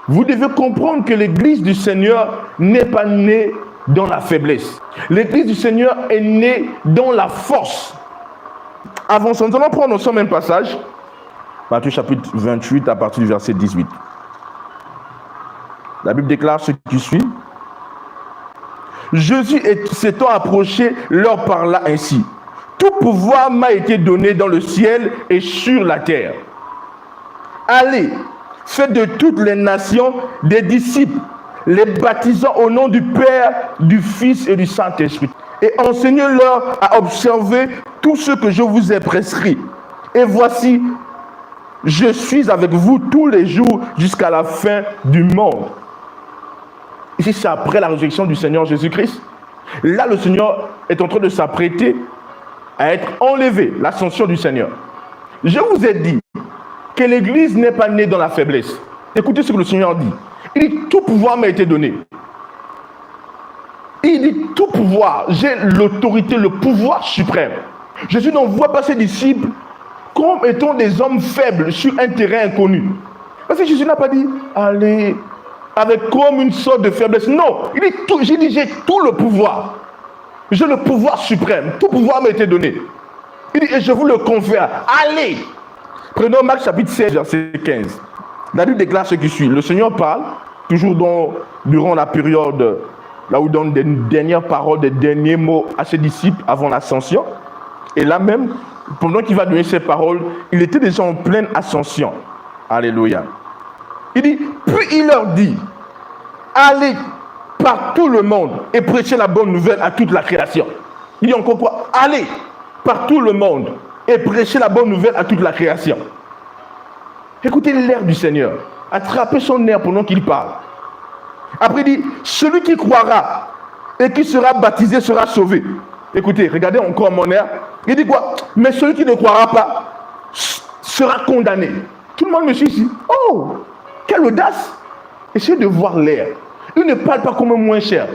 Vous devez comprendre que l'église du Seigneur n'est pas née dans la faiblesse. L'église du Seigneur est née dans la force. Avançons, nous allons prendre ensemble un passage. Matthieu chapitre 28 à partir du verset 18. La Bible déclare ce qui suit. Jésus s'étant approché, leur parla ainsi. Tout pouvoir m'a été donné dans le ciel et sur la terre. Allez, faites de toutes les nations des disciples, les baptisant au nom du Père, du Fils et du Saint-Esprit. Et enseignez-leur à observer tout ce que je vous ai prescrit. Et voici, je suis avec vous tous les jours jusqu'à la fin du monde. Ici, c'est après la résurrection du Seigneur Jésus-Christ. Là, le Seigneur est en train de s'apprêter à être enlevé, l'ascension du Seigneur. Je vous ai dit que l'Église n'est pas née dans la faiblesse. Écoutez ce que le Seigneur dit. Il dit, tout pouvoir m'a été donné. Il dit, tout pouvoir, j'ai l'autorité, le pouvoir suprême. Jésus n'envoie pas ses disciples comme étant des hommes faibles sur un terrain inconnu. Parce que Jésus n'a pas dit, allez, avec comme une sorte de faiblesse. Non, il dit, j'ai tout le pouvoir. J'ai le pouvoir suprême. Tout pouvoir m'a été donné. Il dit, et je vous le confère. Allez. Prenons Marc chapitre 16, verset 15. La Bible déclare ce qui suit. Le Seigneur parle, toujours durant la période, là où il donne des dernières paroles, des derniers mots à ses disciples avant l'ascension. Et là même, pendant qu'il va donner ces paroles, il était déjà en pleine ascension. Alléluia. Il dit, puis il leur dit, allez par tout le monde et prêchez la bonne nouvelle à toute la création. Il dit encore quoi? Allez par tout le monde et prêchez la bonne nouvelle à toute la création. Écoutez l'air du Seigneur. Attrapez son air pendant qu'il parle. Après il dit, celui qui croira et qui sera baptisé sera sauvé. Écoutez, regardez encore mon air. Il dit quoi? Mais celui qui ne croira pas sera condamné. Tout le monde me suit ici. Oh, quelle audace! Essayez de voir l'air. Il ne parle pas comme un moins cher.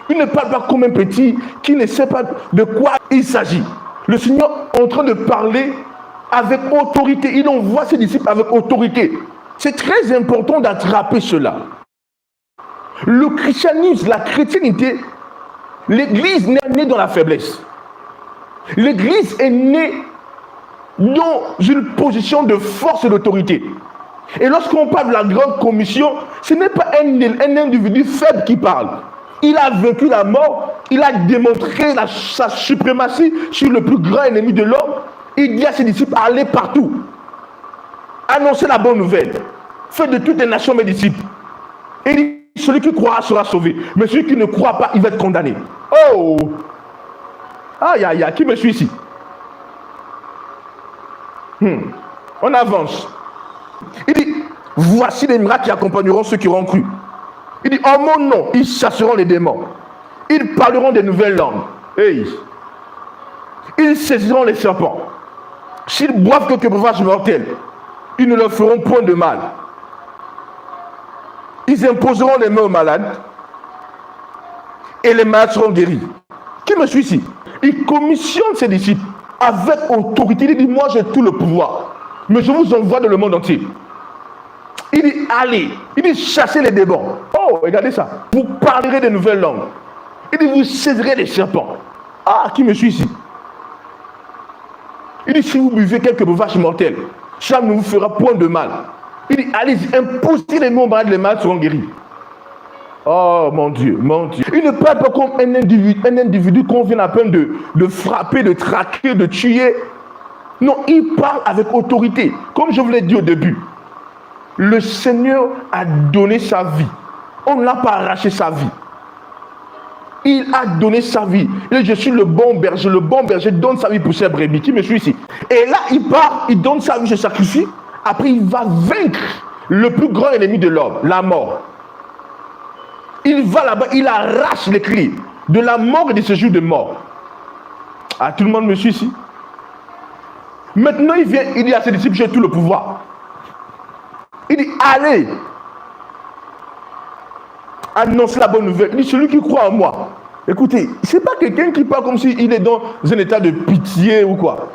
Il ne parle pas comme un petit qui ne sait pas de quoi il s'agit. Le Seigneur est en train de parler avec autorité. Il envoie ses disciples avec autorité. C'est très important d'attraper cela. Le christianisme, la chrétienté, l'Église n'est née dans la faiblesse. L'Église est née dans une position de force et d'autorité. Et lorsqu'on parle de la grande commission, ce n'est pas un individu faible qui parle. Il a vaincu la mort, il a démontré sa suprématie sur le plus grand ennemi de l'homme. Il dit à ses disciples, allez partout. Annoncez la bonne nouvelle. Faites de toutes les nations mes disciples. Et il dit, celui qui croira sera sauvé. Mais celui qui ne croit pas, il va être condamné. Oh! Aïe, aïe, aïe, qui me suit ici? On avance. Il dit, voici les miracles qui accompagneront ceux qui auront cru. Il dit, en mon nom, ils chasseront les démons. Ils parleront des nouvelles langues. Hey. Ils saisiront les serpents. S'ils boivent quelques breuvages mortels, ils ne leur feront point de mal. Ils imposeront les mains aux malades et les malades seront guéris. Qui me suit ici? Il commissionne ses disciples avec autorité. Il dit, moi j'ai tout le pouvoir, mais je vous envoie dans le monde entier. Il dit, allez. Il dit, chassez les démons. Oh, regardez ça. Vous parlerez des nouvelles langues. Il dit, vous saisirez les serpents. Ah, qui me suit ici? Il dit, si vous buvez quelques breuvages mortels, ça ne vous fera point de mal. Il dit, allez-y, imposez les mains aux malades, les malades seront guéris. Oh, mon Dieu, mon Dieu. Il ne parle pas comme un individu qu'on vient à peine de frapper, de traquer, de tuer. Non, il parle avec autorité. Comme je vous l'ai dit au début, le Seigneur a donné sa vie. On ne l'a pas arraché sa vie. Il a donné sa vie. Et je suis le bon berger. Le bon berger donne sa vie pour ses brebis. Qui me suit ici? Et là, il part, il donne sa vie, se sacrifie. Après, il va vaincre le plus grand ennemi de l'homme, la mort. Il va là-bas, il arrache les clés de la mort et de ce jour de mort. Ah, tout le monde me suit ici? Maintenant, il vient, il dit à ses disciples, j'ai tout le pouvoir. Il dit, allez, annoncez la bonne nouvelle. Il dit, celui qui croit en moi. Écoutez, ce n'est pas quelqu'un qui parle comme s'il est dans un état de pitié ou quoi.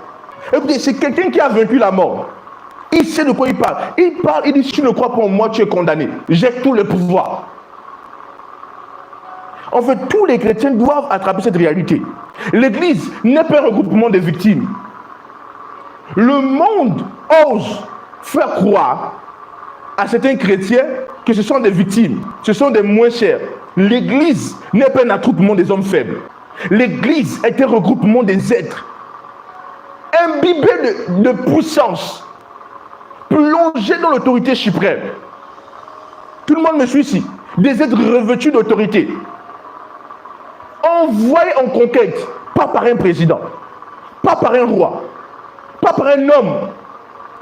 Écoutez, c'est quelqu'un qui a vaincu la mort. Il sait de quoi il parle. Il dit, si tu ne crois pas en moi, tu es condamné. J'ai tout le pouvoir. En fait, tous les chrétiens doivent attraper cette réalité. L'Église n'est pas un regroupement de victimes. Le monde ose faire croire à certains chrétiens que ce sont des victimes, ce sont des moins chers. L'Église n'est pas un attroupement des hommes faibles. L'Église est un regroupement des êtres imbibés de puissance, plongés dans l'autorité suprême. Tout le monde me suit ici. Des êtres revêtus d'autorité, envoyés en conquête, pas par un président, pas par un roi, pas par un homme,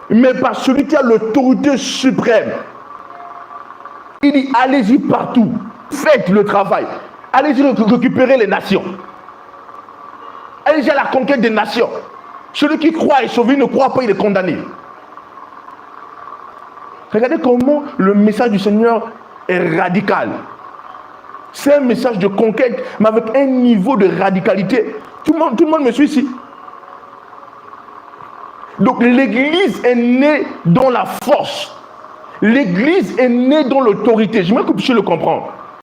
mais par celui qui a l'autorité suprême. Il dit, allez-y partout, faites le travail, allez-y récupérer les nations, allez-y à la conquête des nations. Celui qui croit est sauvé, ne croit pas, il est condamné. Regardez comment le message du Seigneur est radical. C'est un message de conquête, mais avec un niveau de radicalité. Tout le monde me suit ici. Donc l'Église est née dans la force. L'Église est née dans l'autorité. Je veux que vous puissiez le comprendre.